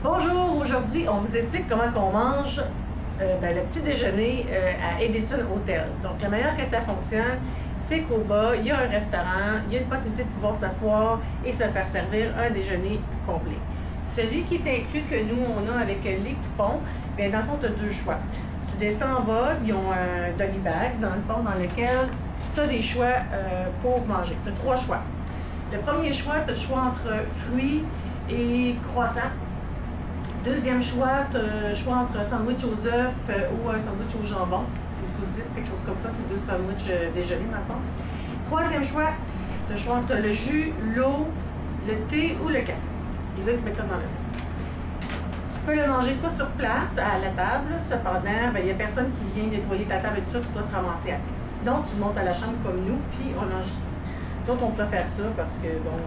Bonjour, aujourd'hui on vous explique comment on mange le petit déjeuner à Edison Hotel. Donc la manière que ça fonctionne, c'est qu'au bas, il y a un restaurant, il y a une possibilité de pouvoir s'asseoir et se faire servir un déjeuner complet. Celui qui est inclus que nous on a avec les coupons, bien dans le fond tu as deux choix. Tu descends en bas, ils ont un doggy bag dans le fond dans lequel tu as des choix pour manger. Tu as trois choix. Le premier choix, tu as le choix entre fruits et croissants. Deuxième choix, tu as le choix entre un sandwich aux œufs ou un sandwich au jambon, ou saucisse, quelque chose comme ça, c'est deux sandwichs déjeuner dans le fond. Troisième choix, tu as le choix entre le jus, l'eau, le thé ou le café. Et là, tu mets ça dans le sac. Tu peux le manger soit sur place, à la table, cependant, il n'y a personne qui vient nettoyer ta table et tout ça, tu dois te ramasser après. Sinon, tu montes à la chambre comme nous, puis on mange ici. Nous autres, on préfère ça parce que, bon,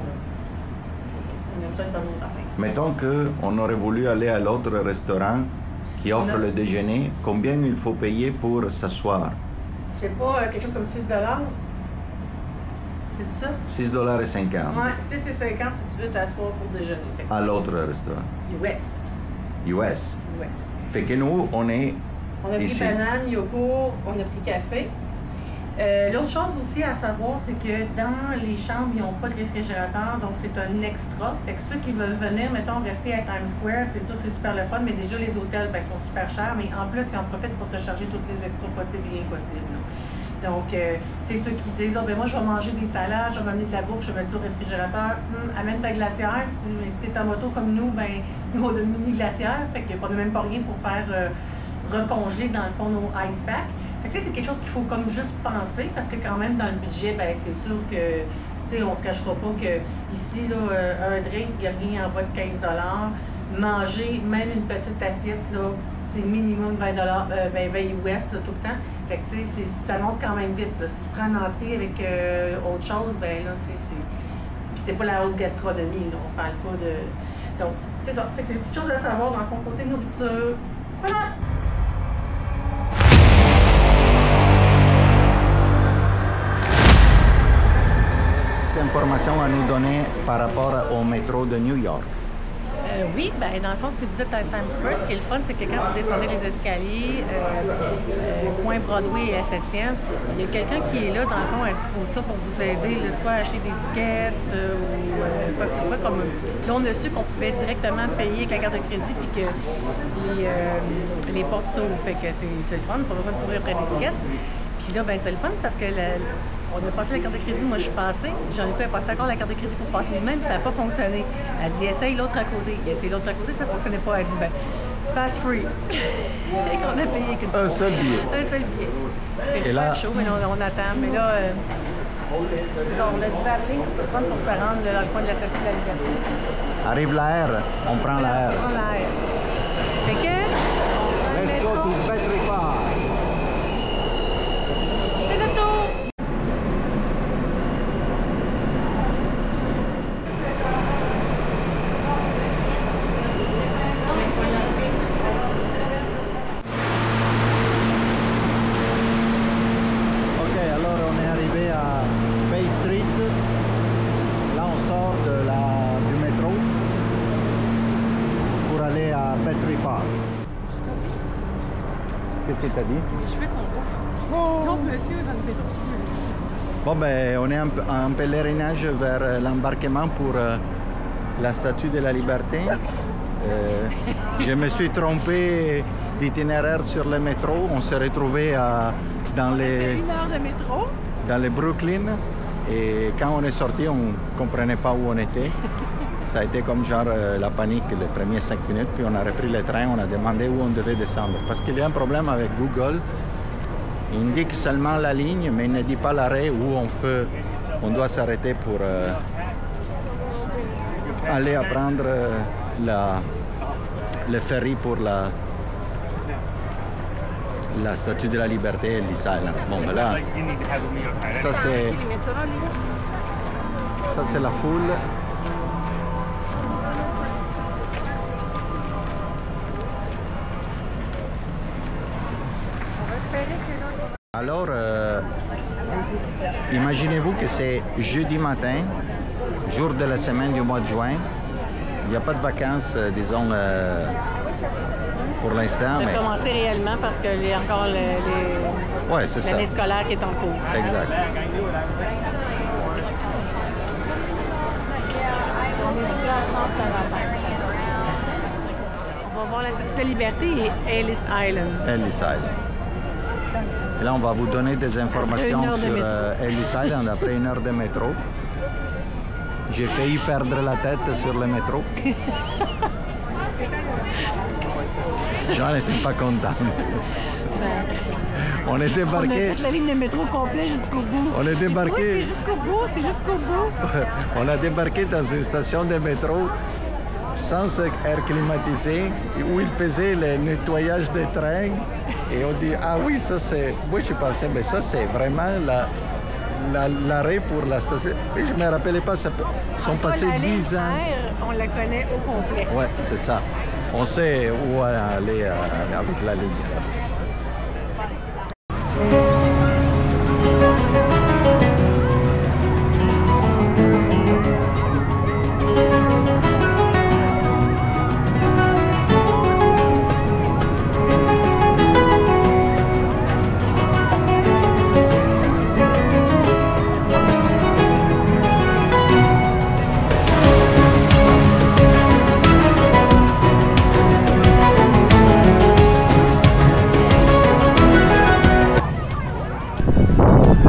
on aime ça être dans nos affaires. Mettons qu'on aurait voulu aller à l'autre restaurant qui offre le déjeuner, combien il faut payer pour s'asseoir? C'est pas quelque chose comme 6 $? C'est ça? 6,50 $. Ouais, 6,50 $ si tu veux t'asseoir pour déjeuner. À l'autre restaurant. US. Fait que nous, on est on a pris ici. Banane, yogourt, on a pris café. L'autre chose aussi à savoir, c'est que dans les chambres, ils n'ont pas de réfrigérateur, donc c'est un extra. Fait que ceux qui veulent venir, mettons, rester à Times Square, c'est sûr que c'est super le fun, mais déjà les hôtels, sont super chers, mais en plus, ils en profitent pour te charger toutes les extras possibles et impossibles. Donc, c'est ceux qui disent, moi, je vais manger des salades, je vais m'amener de la bouffe, je vais mettre au réfrigérateur, amène ta glacière. Si c'est en moto comme nous, nous, on a une mini glacière, fait qu'on n'a même pas rien pour faire recongeler, dans le fond, nos ice packs. Fait que c'est quelque chose qu'il faut comme juste penser, parce que quand même, dans le budget, c'est sûr que, on se cachera pas que ici, là, un drink, il n'y a rien en bas de 15 $. Manger, même une petite assiette, là, c'est minimum 20 $, 20 US là, tout le temps. Fait que ça monte quand même vite. Là. Si tu prends une entrée avec autre chose, c'est pas la haute gastronomie, là, on parle pas de. Donc, c'est ça. Fait que c'est des petites choses à savoir dans le fond côté nourriture. Voilà! Information à nous donner par rapport au métro de New York. Oui, dans le fond, si vous êtes à Times Square, ce qui est le fun, c'est que quand vous descendez les escaliers, coin Broadway et la 7e, il y a quelqu'un qui est là, dans le fond, à disposition pour vous aider, soit à acheter des tickets ou quoi que ce soit. Comme là, on a su qu'on pouvait directement payer avec la carte de crédit puis que les portes s'ouvrent. Fait que c'est le fun, pas besoin de courir après des tickets. Puis là, c'est le fun parce que on a passé la carte de crédit, moi je suis passée, j'en ai fait passer encore la carte de crédit pour passer lui-même, ça n'a pas fonctionné. Elle dit essaye l'autre à côté. Il essaye l'autre à côté, ça ne fonctionnait pas. Elle dit pass free. Et qu'on a payé un seul billet. Un seul billet. C'est super là, chaud, mais on attend. Mais là, c'est ça, on a dû appeler pour se rendre dans le coin de la Statue de la Liberté. Arrive l'air, on prend l'air. On prend l'air. Fait que. Let's go to Battery Park. C'est le tour! Qu'est-ce qu'il t'a dit? Les cheveux sont beaux. Oh. L'autre monsieur dans le métro aussi. Bon, on est en pèlerinage vers l'embarquement pour la Statue de la Liberté. Je me suis trompé d'itinéraire sur le métro. On s'est retrouvé dans les... Une heure de métro. Dans les Brooklyn. Et quand on est sorti, on ne comprenait pas où on était. Ça a été comme genre la panique les premières 5 minutes, puis on a repris le train, on a demandé où on devait descendre. Parce qu'il y a un problème avec Google. Il indique seulement la ligne, mais il ne dit pas l'arrêt où on doit s'arrêter pour aller à prendre le ferry pour la Statue de la Liberté et l'Island. Bon, ben là, ça c'est la foule. Alors, imaginez-vous que c'est jeudi matin, jour de la semaine du mois de juin. Il n'y a pas de vacances, disons, pour l'instant. De commencer réellement parce qu'il y a encore l'année scolaire qui est en cours. Exact. On va voir la Statue de la Liberté et Ellis Island. Ellis Island. Et là, on va vous donner des informations sur Ellis Island après 1 heure de métro. J'ai failli perdre la tête sur le métro. Jean n'était pas contente. On est débarqué. On a fait la ligne de métro complète jusqu'au bout. On est débarqué. Oui, c'est jusqu'au bout. On a débarqué dans une station de métro sans air climatisé où ils faisaient le nettoyage des trains. Et on dit, ah oui, ça c'est... Moi je pensais, mais ça c'est vraiment l'arrêt pour la station. Et je ne me rappelais pas, ça sont passés 10 ans. On la connaît au complet. Oui, c'est ça. On sait où aller avec la ligne.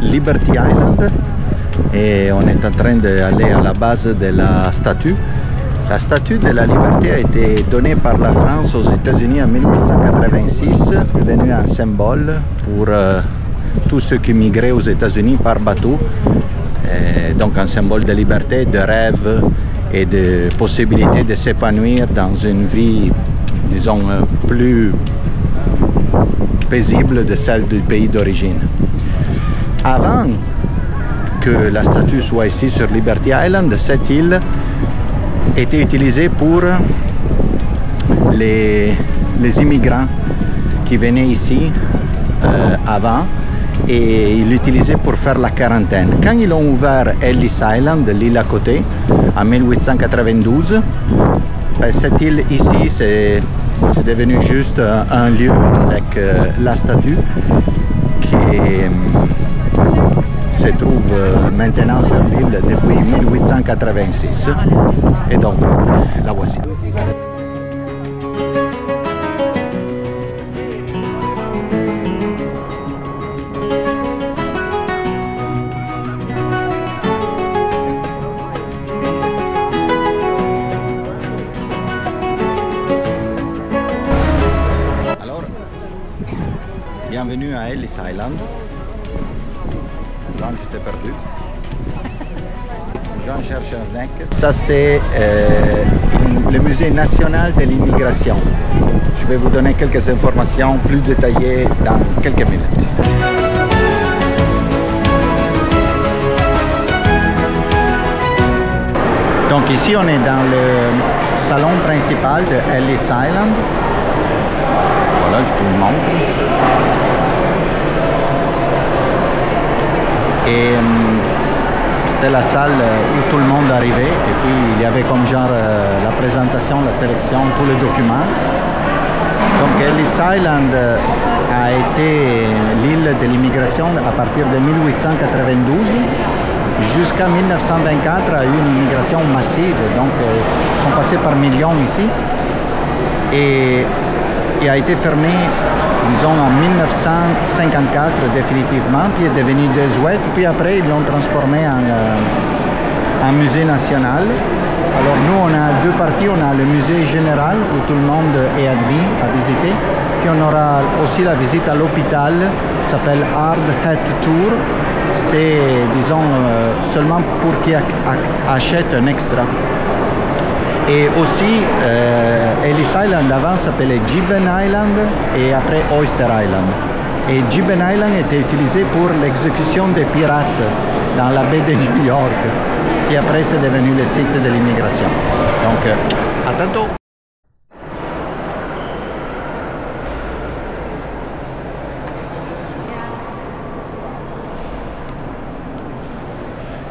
Liberty Island et on est en train d'aller à la base de la statue. La statue de la liberté a été donnée par la France aux États-Unis en 1886, devenue un symbole pour tous ceux qui migraient aux États-Unis par bateau. Et donc un symbole de liberté, de rêve et de possibilité de s'épanouir dans une vie, disons, plus paisible de celle du pays d'origine. Avant que la statue soit ici sur Liberty Island, cette île était utilisée pour les immigrants qui venaient ici avant et ils l'utilisaient pour faire la quarantaine. Quand ils ont ouvert Ellis Island, l'île à côté, en 1892, cette île ici c'est devenu juste un lieu avec la statue qui se trouve maintenant sur l'île depuis 1886. Et donc, la voici. Alors, bienvenue à Ellis Island. Jean, je t'ai perdu. Jean cherche un snack. Ça, c'est le musée national de l'immigration. Je vais vous donner quelques informations plus détaillées dans quelques minutes. Donc ici, on est dans le salon principal de Ellis Island. Voilà, je vous le montre. Et c'était la salle où tout le monde arrivait et puis il y avait comme genre la présentation, la sélection, tous les documents. Donc Ellis Island a été l'île de l'immigration à partir de 1892 jusqu'à 1924 a eu une immigration massive, donc ils sont passés par millions ici et a été fermé disons en 1954 définitivement, puis est devenu désuète, puis après ils l'ont transformé en musée national. Alors nous on a deux parties, on a le musée général où tout le monde est admis à visiter, puis on aura aussi la visite à l'hôpital qui s'appelle Hard Hat Tour, c'est disons seulement pour qui achète un extra. Et aussi, Ellis Island avant s'appelait Gibbon Island et après Oyster Island. Et Gibbon Island était utilisé pour l'exécution des pirates dans la baie de New York. Et après, c'est devenu le site de l'immigration. Donc, à tantôt!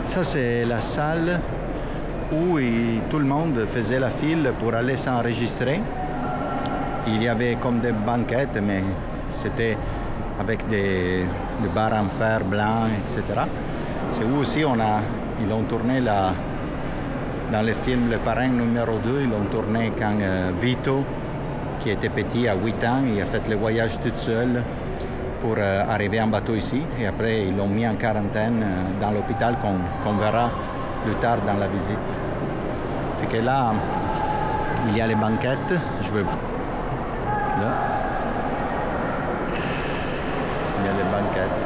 Ça, c'est la salle où tout le monde faisait la file pour aller s'enregistrer. Il y avait comme des banquettes, mais c'était avec des barres en fer blanc, etc. C'est où aussi ils ont tourné dans le film Le Parrain numéro 2, ils l'ont tourné quand Vito, qui était petit à 8 ans, il a fait le voyage tout seul pour arriver en bateau ici. Et après, ils l'ont mis en quarantaine dans l'hôpital qu'on verra plus tard dans la visite. Fait que là, il y a les banquettes. Je veux... Là. Il y a les banquettes.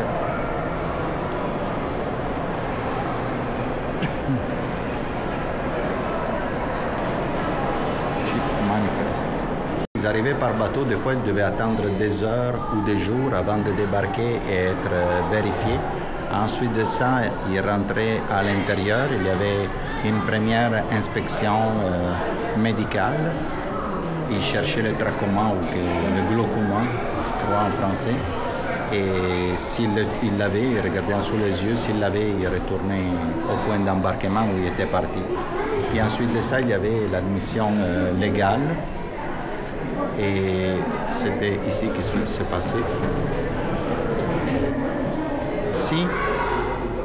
Ils arrivaient par bateau, des fois ils devaient attendre des heures ou des jours avant de débarquer et être vérifiés. Ensuite de ça, ils rentraient à l'intérieur, il y avait une première inspection médicale. Ils cherchaient le trachoma ou le glaucoma, je crois en français. Et s'il l'avait, il regardait en sous les yeux, s'il l'avait, il retournait au point d'embarquement où il était parti. Puis ensuite de ça, il y avait l'admission légale. Et c'était ici que se passait. Si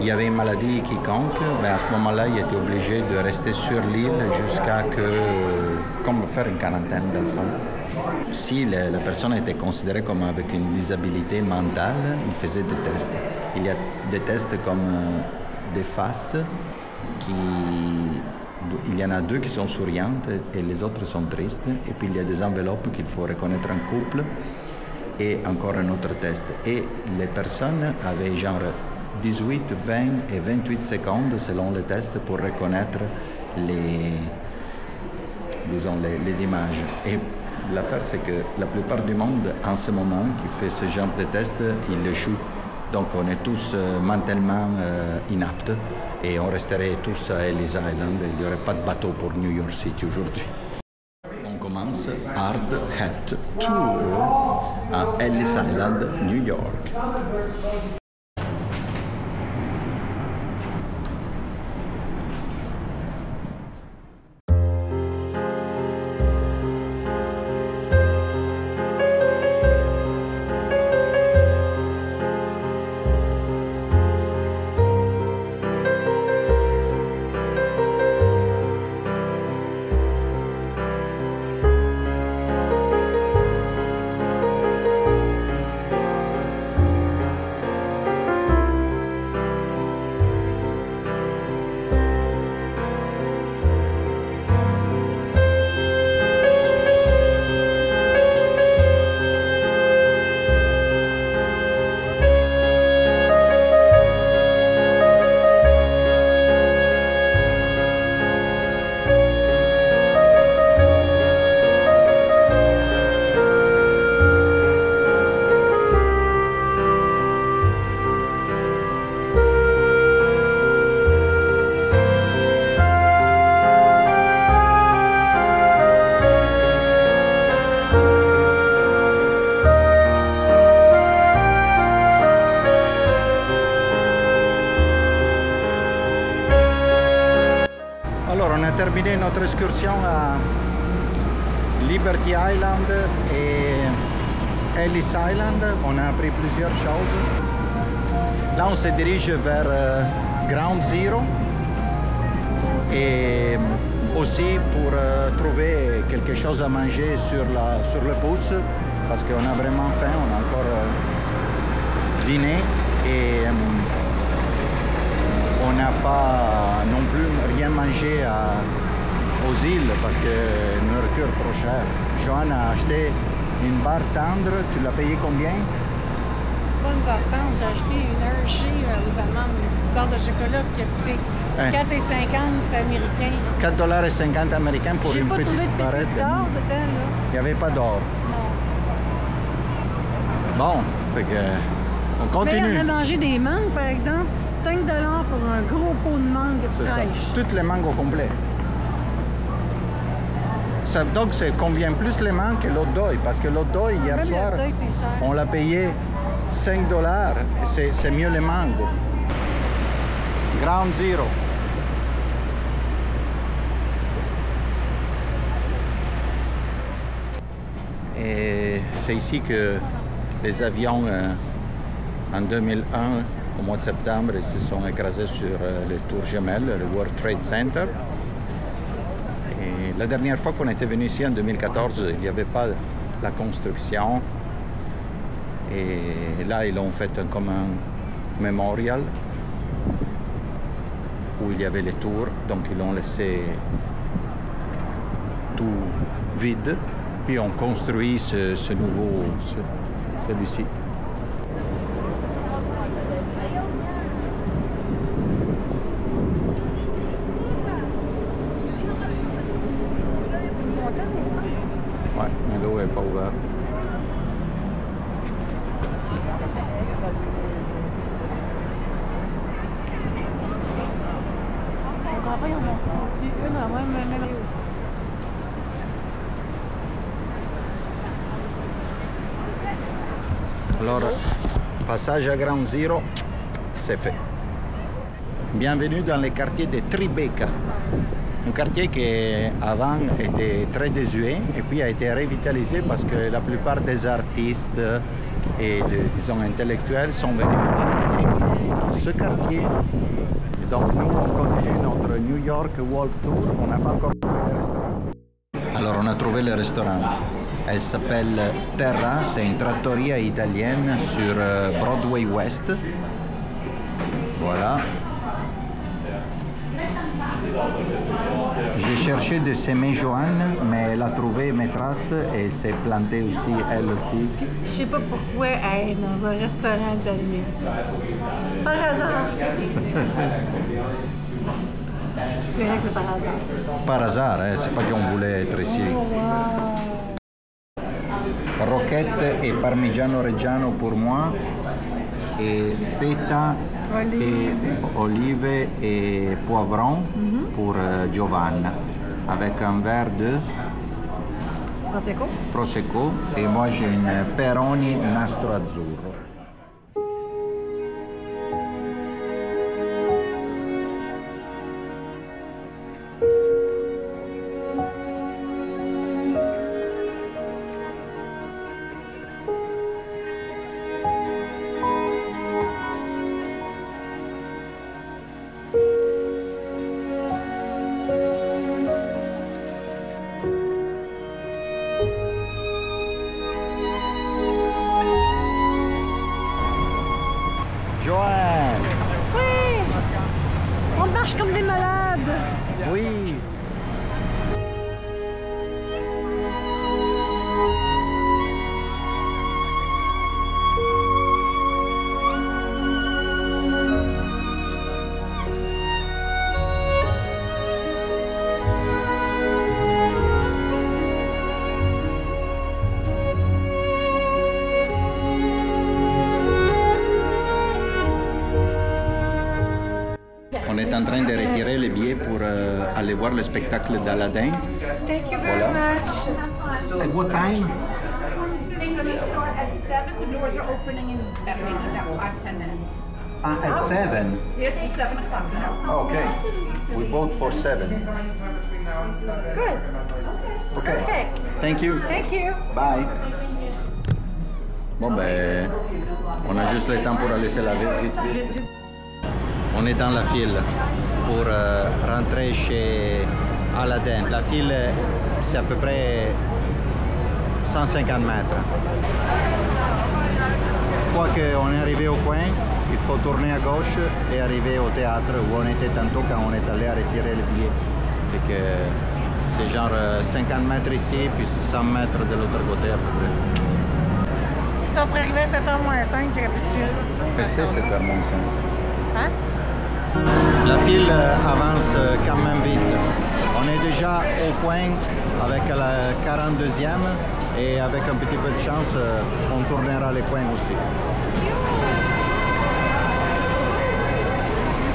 il y avait une maladie quiconque, ben à ce moment-là, il était obligé de rester sur l'île jusqu'à comme faire une quarantaine dans le fond. Si la personne était considérée comme avec une disabilité mentale, il faisait des tests. Il y a des tests comme des faces il y en a 2 qui sont souriantes et les autres sont tristes. Et puis il y a des enveloppes qu'il faut reconnaître en couple et encore un autre test. Et les personnes avaient genre 18, 20 et 28 secondes selon le test pour reconnaître les images. Et l'affaire, c'est que la plupart du monde, en ce moment, qui fait ce genre de test, il échoue. Donc on est tous mentalement inaptes et on resterait tous à Ellis Island. Il n'y aurait pas de bateau pour New York City aujourd'hui. On commence Hard Hat Tour à Ellis Island, New York. Terminé notre excursion à Liberty Island et Ellis Island. On a appris plusieurs choses. Là, on se dirige vers Ground Zero et aussi pour trouver quelque chose à manger sur le pouce parce qu'on a vraiment faim. On a encore dîné et on n'a pas non plus rien mangé aux îles parce que la nourriture est trop chère. Joanne a acheté une barre tendre. Tu l'as payé combien? Pas une barre tendre. J'ai acheté une Hershey aux amandes, une barre de chocolat qui a coûté 4,50 américains. 4,50 américains pour une petite barrette. J'ai pas trouvé de d'or dedans, là. Il n'y avait pas d'or. Non. Bon, fait que, on continue. Mais on a mangé des mangues, par exemple. 5 $ pour un gros pot de mangue fraîche. Toutes les mangues au complet. Ça, donc, ça convient plus les mangues que l'autre d'oeil, parce que l'autre d'oeil, hier soir, on l'a payé 5 $. C'est mieux les mangues. Ground Zero. Et c'est ici que les avions, en 2001, au mois de septembre, ils se sont écrasés sur les tours gemelles, le World Trade Center. Et la dernière fois qu'on était venu ici, en 2014, il n'y avait pas la construction. Et là, ils l'ont fait comme un mémorial où il y avait les tours, donc ils l'ont laissé tout vide, puis on construit ce nouveau, celui-ci. Ouais, mais l'eau n'est pas ouverte. Alors, passage à Ground Zero, c'est fait. Bienvenue dans le quartier de Tribeca, un quartier qui avant était très désuet et puis a été revitalisé parce que la plupart des artistes et disons intellectuels sont venus dans ce quartier. Et donc nous on continue notre New York Walk Tour, on n'a pas encore trouvé le restaurant. Alors on a trouvé le restaurant. Elle s'appelle Terra, c'est une trattoria italienne sur Broadway West. Voilà. J'ai cherché de s'aimer Joanne, mais elle a trouvé mes traces et s'est plantée aussi, elle aussi. Je sais pas pourquoi elle est dans un restaurant italien. Par hasard. C'est vrai que c'est par hasard. Par hasard, hein? C'est pas qu'on voulait être ici. Oh, wow. Roquette et parmigiano reggiano pour moi, et feta, et olive et poivron pour Giovanna, avec un verre de Prosecco, et moi j'ai une Peroni nastro azzurro. Joanne! Oui! On marche comme des malades! Oui! On est en train de retirer les billets pour aller voir le spectacle d'Aladin. Thank you very much. At what time? They're going to start at 7. The doors are opening in about 5-10 minutes. At 7? Yeah, it's 7 o'clock now. Okay. We bought for 7. Good. Okay. Perfect. Thank you. Thank you. Bye. Bon ben, on a juste le temps pour aller se laver vite. On est dans la file pour rentrer chez Aladin. La file, c'est à peu près 150 mètres. Une fois qu'on est arrivé au coin, il faut tourner à gauche et arriver au théâtre où on était tantôt quand on est allé à retirer le billet. Fait que c'est genre 50 mètres ici, puis 100 mètres de l'autre côté à peu près. Si on pourrait arriver à 7h moins 5, il n'y aurait plus de file. C'est 7h moins 5. Hein? La file avance quand même vite. On est déjà au point avec la 42e et avec un petit peu de chance, on tournera les coins aussi.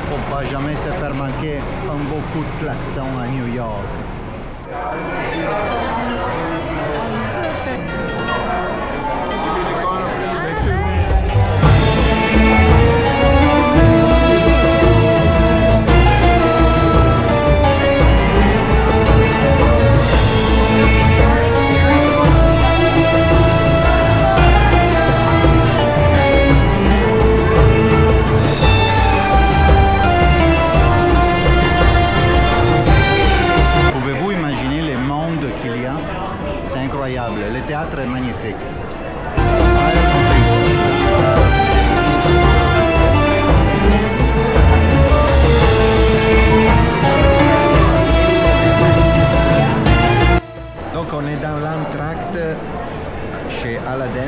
Faut pas jamais se faire manquer un beau coup de klaxon à New York. Adrien. C'est incroyable. Le théâtre est magnifique. Donc on est dans l'entracte chez Aladdin.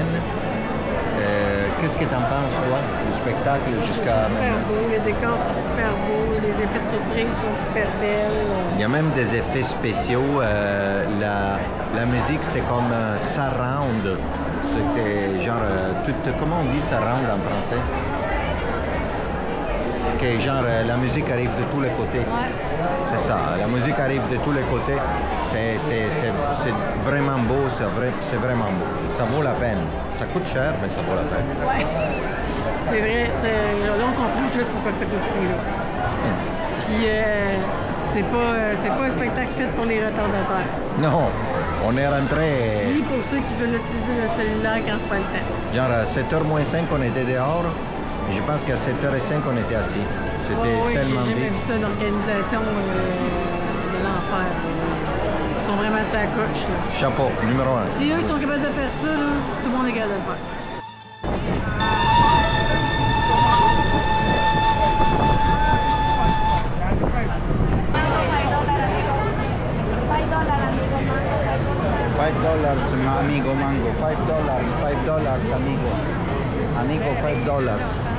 Qu'est-ce que tu en penses, toi, du spectacle jusqu'à Super maintenant? beau, les décors sont super beaux, les effets de surprise sont super belles. Il y a même des effets spéciaux. La musique, c'est comme surround. C'est genre, comment on dit surround en français? Que genre, la musique arrive de tous les côtés. Ouais. C'est ça, la musique arrive de tous les côtés. C'est vraiment beau, c'est vraiment beau. Ça vaut la peine. Ça coûte cher, mais ça vaut la peine. Ouais. C'est vrai, là on comprend plus pourquoi ça coûte ce prix-là. Puis c'est pas un spectacle fait pour les retardataires. Non, on est rentré. Ni pour ceux qui veulent utiliser le cellulaire quand c'est pas le temps. Genre à 7h moins 5, on était dehors. Et je pense qu'à 7h05, on était assis. C'était tellement J'ai vite. vu ça, l'organisation de l'enfer. Ils sont vraiment sa coche. Là. Chapeau, numéro 1. Si eux sont capables de faire ça, là, tout le monde est capable de le faire. $5 amigo mango, $5 amigo. Amigo, $5.